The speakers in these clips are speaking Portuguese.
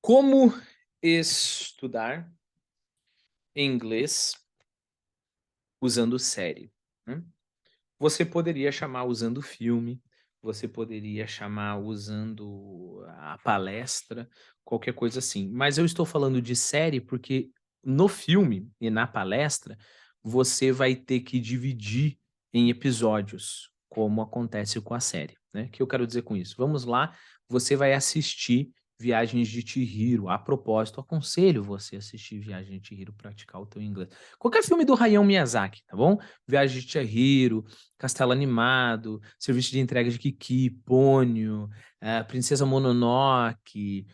Como estudar inglês usando série, né? Você poderia chamar usando filme, você poderia chamar usando a palestra, qualquer coisa assim. Mas eu estou falando de série porque no filme e na palestra você vai ter que dividir em episódios, como acontece com a série, né? O que eu quero dizer com isso? Vamos lá, você vai assistir Viagens de Chihiro. A propósito, aconselho você a assistir Viagem de Chihiro, praticar o teu inglês. Qualquer filme do Hayao Miyazaki, tá bom? Viagem de Chihiro, Castelo Animado, Serviço de Entrega de Kiki, Ponyo, Princesa Mononoke,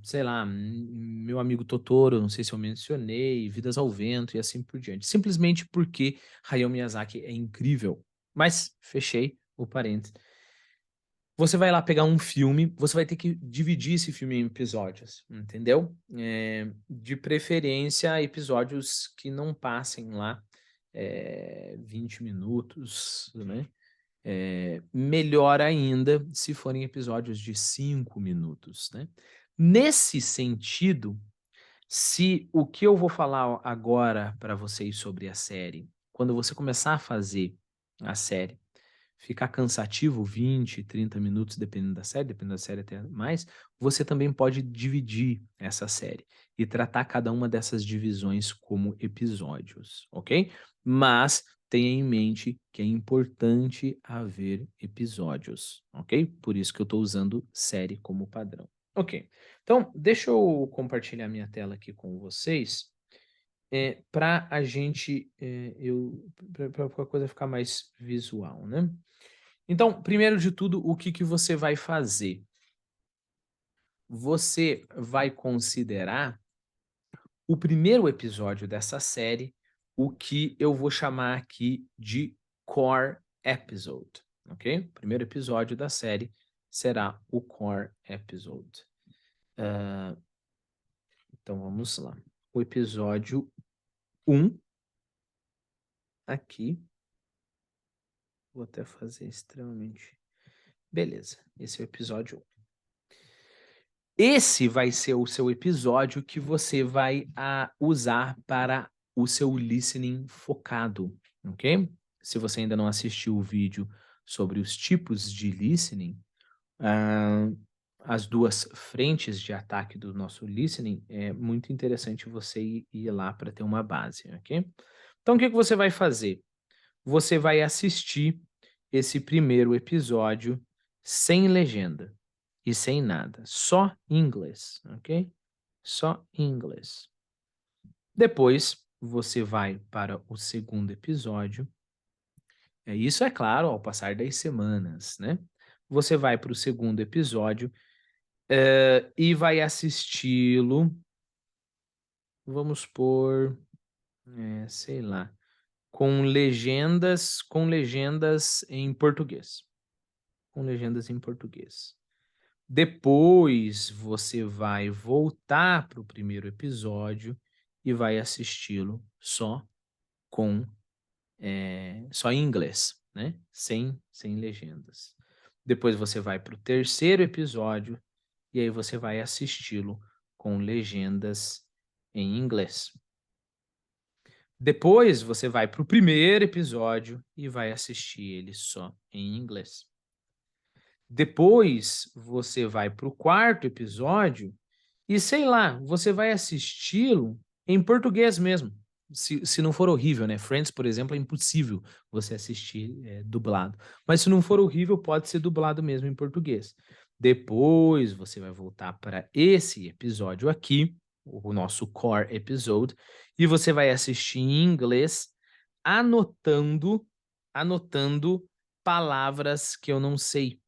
sei lá, Meu Amigo Totoro, não sei se eu mencionei, Vidas ao Vento e assim por diante. Simplesmente porque Hayao Miyazaki é incrível. Mas fechei o parênteses. Você vai lá pegar um filme, você vai ter que dividir esse filme em episódios, entendeu? De preferência, episódios que não passem lá 20 minutos, né? Melhor ainda se forem episódios de 5 minutos, né? Nesse sentido, se o que eu vou falar agora para vocês sobre a série, quando você começar a fazer a série, ficar cansativo 20, 30 minutos, dependendo da série até mais, você também pode dividir essa série e tratar cada uma dessas divisões como episódios, ok? Mas tenha em mente que é importante haver episódios, ok? Por isso que eu estou usando série como padrão. Ok, então deixa eu compartilhar minha tela aqui com vocês, para a gente, para a coisa ficar mais visual, né? Então, primeiro de tudo, o que que você vai fazer? Você vai considerar o primeiro episódio dessa série, o que eu vou chamar aqui de Core Episode, ok? O primeiro episódio da série será o Core Episode. Então vamos lá. O episódio um aqui. Vou até fazer extremamente. Beleza, esse é o episódio 1. Esse vai ser o seu episódio que você vai usar para o seu listening focado, ok? Se você ainda não assistiu o vídeo sobre os tipos de listening, ah, as duas frentes de ataque do nosso listening, é muito interessante você ir lá para ter uma base, ok? Então, o que que você vai fazer? Você vai assistir esse primeiro episódio sem legenda e sem nada, só em inglês, ok? Só em inglês. Depois, você vai para o segundo episódio. Isso é claro, ao passar das semanas, né? Você vai para o segundo episódio, e vai assisti-lo, vamos por, sei lá, com legendas em português. Com legendas em português. Depois você vai voltar para o primeiro episódio e vai assisti-lo com, só em inglês, né, sem legendas. Depois você vai para o terceiro episódio e aí você vai assisti-lo com legendas em inglês. Depois você vai para o primeiro episódio e vai assistir ele só em inglês. Depois você vai para o quarto episódio e, sei lá, você vai assisti-lo em português mesmo, se não for horrível, né? Friends, por exemplo, é impossível você assistir, dublado. Mas se não for horrível, pode ser dublado mesmo em português. Depois você vai voltar para esse episódio aqui, o nosso core episode, e você vai assistir em inglês, anotando palavras que eu não sei.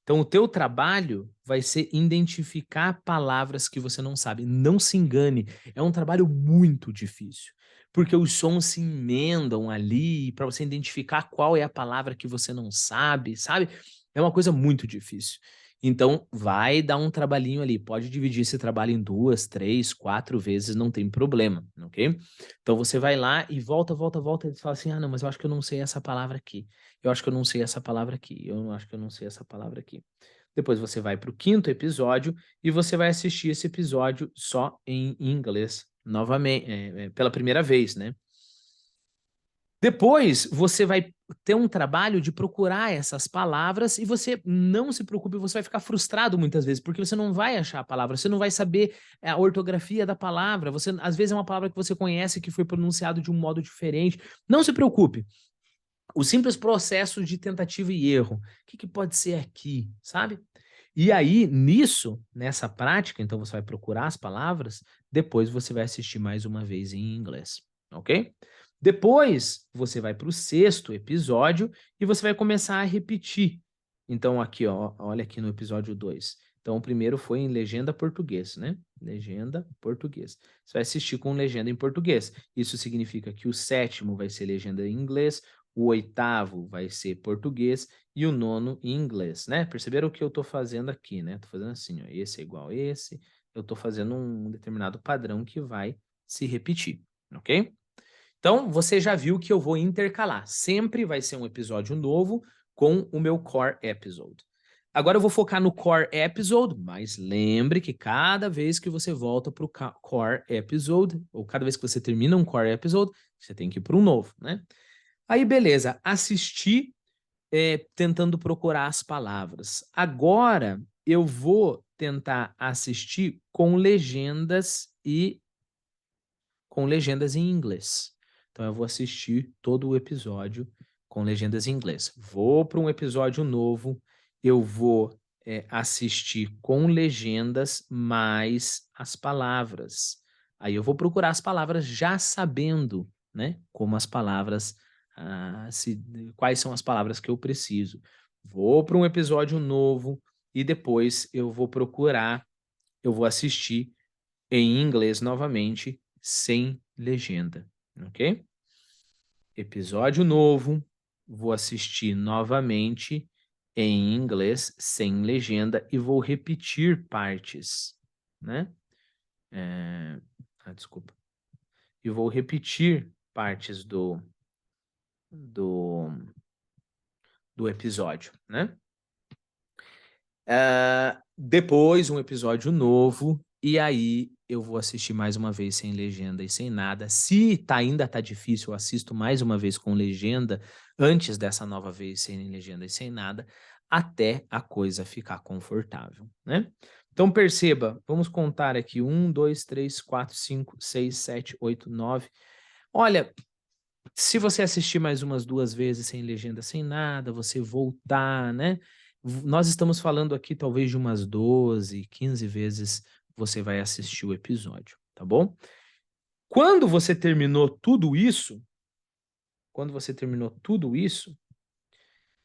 Então, o teu trabalho vai ser identificar palavras que você não sabe. Não se engane, é um trabalho muito difícil, porque os sons se emendam ali para você identificar qual é a palavra que você não sabe, sabe? É uma coisa muito difícil. Então, vai dar um trabalhinho ali. Pode dividir esse trabalho em 2, 3, 4 vezes, não tem problema, ok? Então, você vai lá e volta, volta, volta e fala assim: ah, não, mas eu acho que eu não sei essa palavra aqui. Eu acho que eu não sei essa palavra aqui. Eu acho que eu não sei essa palavra aqui. depois você vai para o 5º episódio e você vai assistir esse episódio só em inglês novamente, pela primeira vez, né. Depois você vai ter um trabalho de procurar essas palavras e você não se preocupe, você vai ficar frustrado muitas vezes, porque você não vai achar a palavra, você não vai saber a ortografia da palavra, você às vezes é uma palavra que você conhece que foi pronunciado de um modo diferente. Não se preocupe, o simples processo de tentativa e erro, o que que pode ser aqui, sabe? E aí, nisso, nessa prática, então você vai procurar as palavras, depois você vai assistir mais uma vez em inglês, ok? Depois você vai para o 6º episódio e você vai começar a repetir. Então aqui, ó, olha aqui no episódio 2. Então o primeiro foi em legenda português, né? Legenda português. Você vai assistir com legenda em português. Isso significa que o 7º vai ser legenda em inglês, o 8º vai ser português e o 9º em inglês, né? Perceberam o que eu estou fazendo aqui, né? Estou fazendo assim, ó, esse é igual a esse. Eu estou fazendo um determinado padrão que vai se repetir, ok? Então, você já viu que eu vou intercalar. Sempre vai ser um episódio novo com o meu core episode. Agora eu vou focar no core episode, mas lembre que cada vez que você volta para o core episode, ou cada vez que você termina um core episode, você tem que ir para um novo, né? Aí, beleza, assisti tentando procurar as palavras. Agora eu vou tentar assistir com legendas em inglês. Então eu vou assistir todo o episódio com legendas em inglês. Vou para um episódio novo, eu vou assistir com legendas mais as palavras. Aí eu vou procurar as palavras já sabendo, né, como as palavras, quais são as palavras que eu preciso. Vou para um episódio novo e depois eu vou assistir em inglês novamente, sem legenda, ok? Episódio novo, vou assistir novamente em inglês, sem legenda, e vou repetir partes, né? Desculpa. E vou repetir partes do, do episódio, né? Depois um episódio novo, e aí eu vou assistir mais uma vez sem legenda e sem nada. Se ainda tá difícil, eu assisto mais uma vez com legenda, antes dessa nova vez sem legenda e sem nada, até a coisa ficar confortável, né? Então perceba, vamos contar aqui: 1, 2, 3, 4, 5, 6, 7, 8, 9. Olha, se você assistir mais umas 2 vezes sem legenda, sem nada, você voltar, né, nós estamos falando aqui talvez de umas 12, 15 vezes você vai assistir o episódio, tá bom? Quando você terminou tudo isso quando você terminou tudo isso,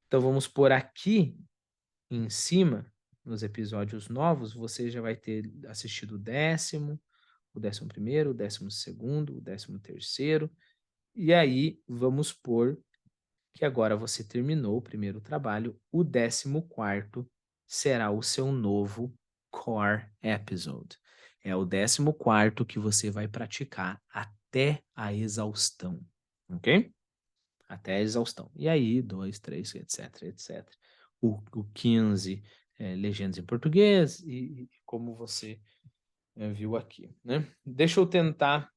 então vamos por aqui em cima, nos episódios novos, você já vai ter assistido o 10º, o 11º, o 12º, o 13º, e aí vamos pôr que agora você terminou o primeiro trabalho, o 14º será o seu novo core episode. É o 14º que você vai praticar até a exaustão, ok? Até a exaustão. E aí, 2, 3, etc, etc. O 15, legendas em português e como você viu aqui, né? Deixa eu tentar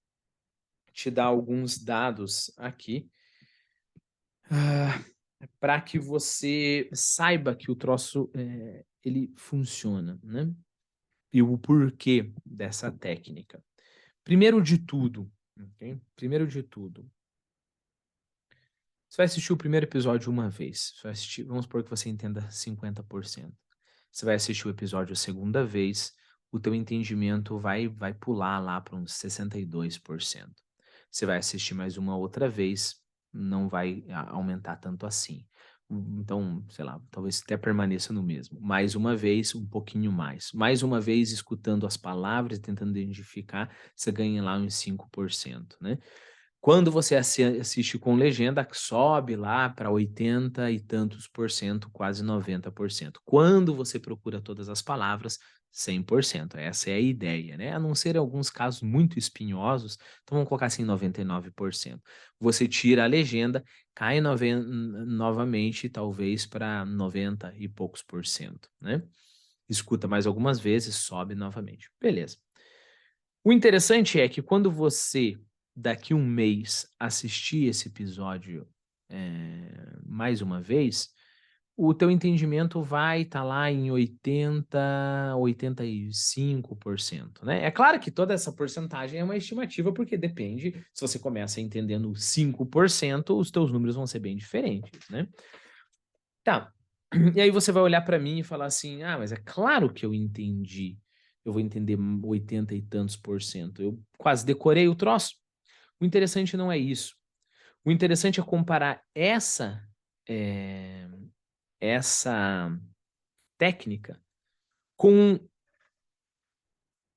te dar alguns dados aqui, para que você saiba que o troço, ele funciona, né? E o porquê dessa técnica. Primeiro de tudo, ok? Primeiro de tudo, você vai assistir o primeiro episódio uma vez. Você vai assistir, vamos supor que você entenda 50%. Você vai assistir o episódio a segunda vez, o teu entendimento vai pular lá para uns 62%. Você vai assistir mais uma outra vez, não vai aumentar tanto assim. Então, sei lá, talvez até permaneça no mesmo. Mais uma vez, um pouquinho mais. Mais uma vez, escutando as palavras, tentando identificar, você ganha lá uns 5%, né? Quando você assiste com legenda, sobe lá para 80 e tantos por cento, quase 90%. Quando você procura todas as palavras, 100%. Essa é a ideia, né? A não ser alguns casos muito espinhosos, então vamos colocar assim 99%. Você tira a legenda, cai novamente, talvez para 90 e poucos por cento, né? Escuta mais algumas vezes, sobe novamente. Beleza. O interessante é que quando você, daqui um mês, assistir esse episódio, mais uma vez, o teu entendimento vai estar lá em 85%, né. É claro que toda essa porcentagem é uma estimativa, porque depende, se você começa entendendo 5%, os teus números vão ser bem diferentes, né. Tá. E aí você vai olhar para mim e falar assim: "Ah, mas é claro que eu entendi. Eu vou entender 80 e tantos por cento. Eu quase decorei o troço". O interessante não é isso. O interessante é comparar eh, essa técnica com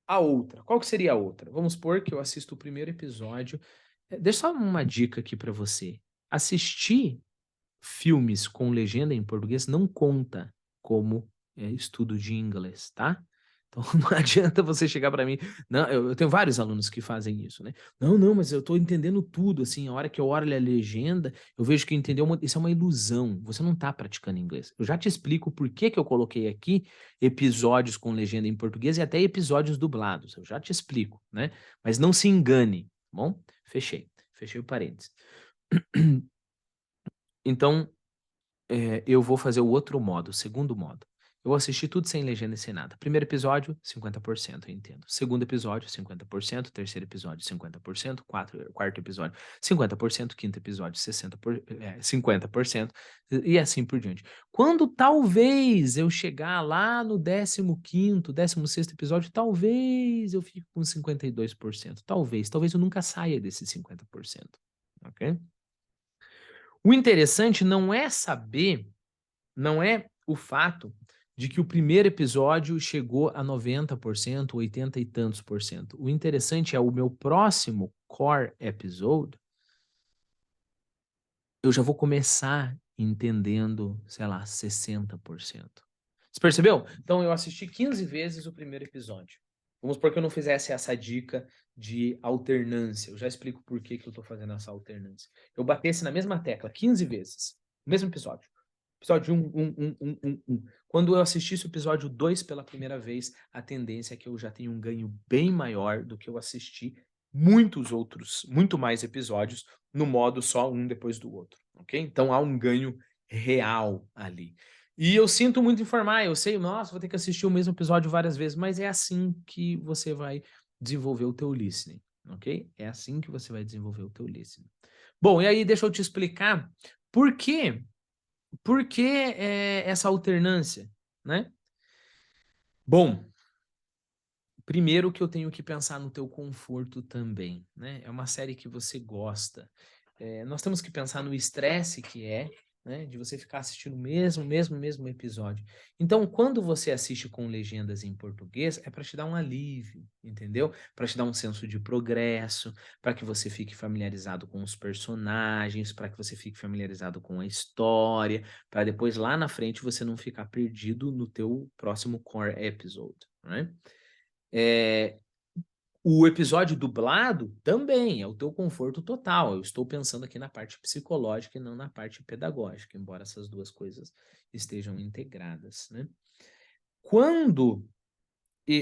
a outra. Qual que seria a outra? Vamos supor que eu assisto o primeiro episódio. Deixa só uma dica aqui para você. Assistir filmes com legenda em português não conta como, estudo de inglês, tá. Então não adianta você chegar para mim, não, eu tenho vários alunos que fazem isso, né. "Não, não, mas eu estou entendendo tudo, assim, a hora que eu olho a legenda, eu vejo que entendeu uma", isso é uma ilusão, você não está praticando inglês. Eu já te explico por que que eu coloquei aqui episódios com legenda em português e até episódios dublados, eu já te explico, né. Mas não se engane, tá bom. Fechei o parênteses. Então eu vou fazer o outro modo, o segundo modo. Eu vou assistir tudo sem legenda e sem nada. Primeiro episódio, 50% eu entendo. Segundo episódio, 50%. Terceiro episódio, 50%. Quarto episódio, 50%. Quinto episódio, 50%. E assim por diante. Quando talvez eu chegar lá no 15º, 16º episódio, talvez eu fique com 52%. Talvez eu nunca saia desses 50%. Ok? O interessante não é o fato de que o primeiro episódio chegou a 90%, 80 e tantos por cento. O interessante é o meu próximo core episode, eu já vou começar entendendo, sei lá, 60%. Você percebeu? Então eu assisti 15 vezes o primeiro episódio. Vamos supor que eu não fizesse essa dica de alternância. Eu já explico por que que eu tô fazendo essa alternância. Eu batesse na mesma tecla 15 vezes, no mesmo episódio. Episódio um. Quando eu assistisse o episódio 2 pela primeira vez, a tendência é que eu já tenha um ganho bem maior do que eu assistir muito mais episódios no modo só um depois do outro, ok? Então há um ganho real ali. E eu sinto muito informar, eu sei, nossa, vou ter que assistir o mesmo episódio várias vezes, mas é assim que você vai desenvolver o teu listening, ok? É assim que você vai desenvolver o teu listening. Bom, e aí deixa eu te explicar por quê por que, essa alternância, né? Bom, primeiro que eu tenho que pensar no teu conforto também, né? É uma série que você gosta. Nós temos que pensar no estresse que é, né, de você ficar assistindo o mesmo episódio. Então, quando você assiste com legendas em português, é para te dar um alívio, entendeu? Para te dar um senso de progresso, para que você fique familiarizado com os personagens, para que você fique familiarizado com a história, para depois lá na frente você não ficar perdido no teu próximo core episode, né? Eh, o episódio dublado também é o teu conforto total. Eu estou pensando aqui na parte psicológica e não na parte pedagógica, embora essas duas coisas estejam integradas, né. Quando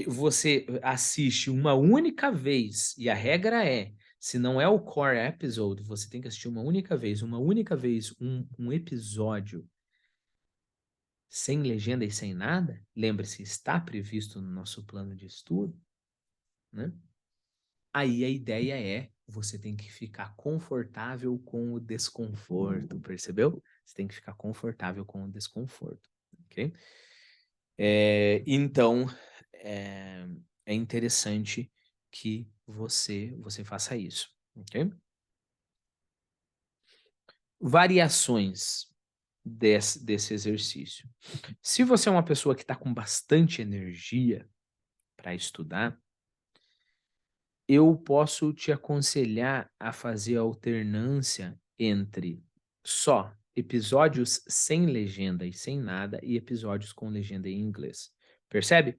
você assiste uma única vez, e a regra é, se não é o core episode, você tem que assistir uma única vez um episódio sem legenda e sem nada, lembre-se, está previsto no nosso plano de estudo, né. Aí a ideia é, você tem que ficar confortável com o desconforto, percebeu? Você tem que ficar confortável com o desconforto, ok? Então, é é interessante que você faça isso, ok? Variações desse exercício. Se você é uma pessoa que está com bastante energia para estudar, eu posso te aconselhar a fazer a alternância entre só episódios sem legenda e sem nada e episódios com legenda em inglês. Percebe?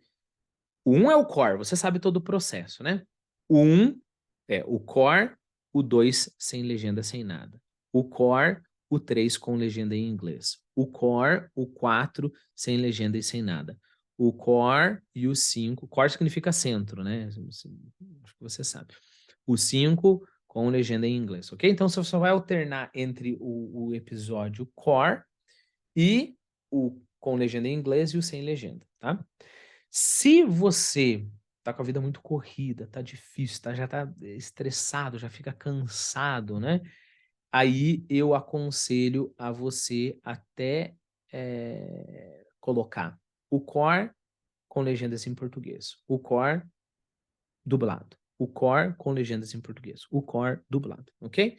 O 1 é o core, você sabe todo o processo, né. O 1 é o core, o 2 sem legenda, sem nada. O core, o 3 com legenda em inglês. O core, o 4 sem legenda e sem nada. O core e o 5, core significa centro, né, acho que você sabe. O 5 com legenda em inglês, ok? Então você só vai alternar entre o episódio core e o com legenda em inglês e o sem legenda, tá? Se você tá com a vida muito corrida, tá difícil, já tá estressado, já fica cansado, né, aí eu aconselho a você até, colocar o core com legendas em português, o core dublado, o core com legendas em português, o core dublado, ok?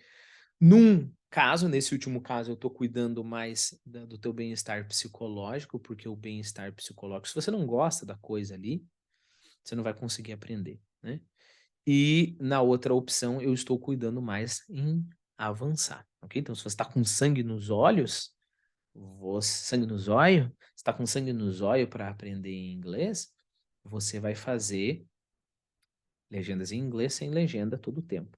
Nesse último caso, eu tô cuidando mais do teu bem-estar psicológico, porque o bem-estar psicológico, se você não gosta da coisa ali, você não vai conseguir aprender, né. E na outra opção, eu estou cuidando mais em avançar, ok. Então se você está com sangue nos olhos, sangue no zóio, você tá com sangue no zóio para aprender inglês, você vai fazer legendas em inglês sem legenda todo o tempo.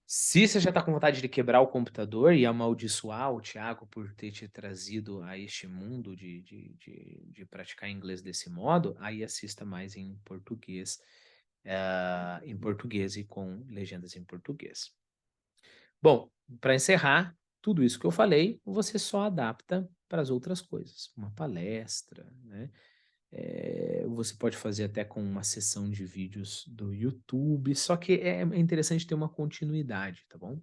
Se você já está com vontade de quebrar o computador e amaldiçoar o Thiago por ter te trazido a este mundo de praticar inglês desse modo, aí assista mais em português e com legendas em português. Bom, para encerrar, tudo isso que eu falei, você só adapta para as outras coisas. Uma palestra, né? Você pode fazer até com uma sessão de vídeos do YouTube, só que é interessante ter uma continuidade, tá bom?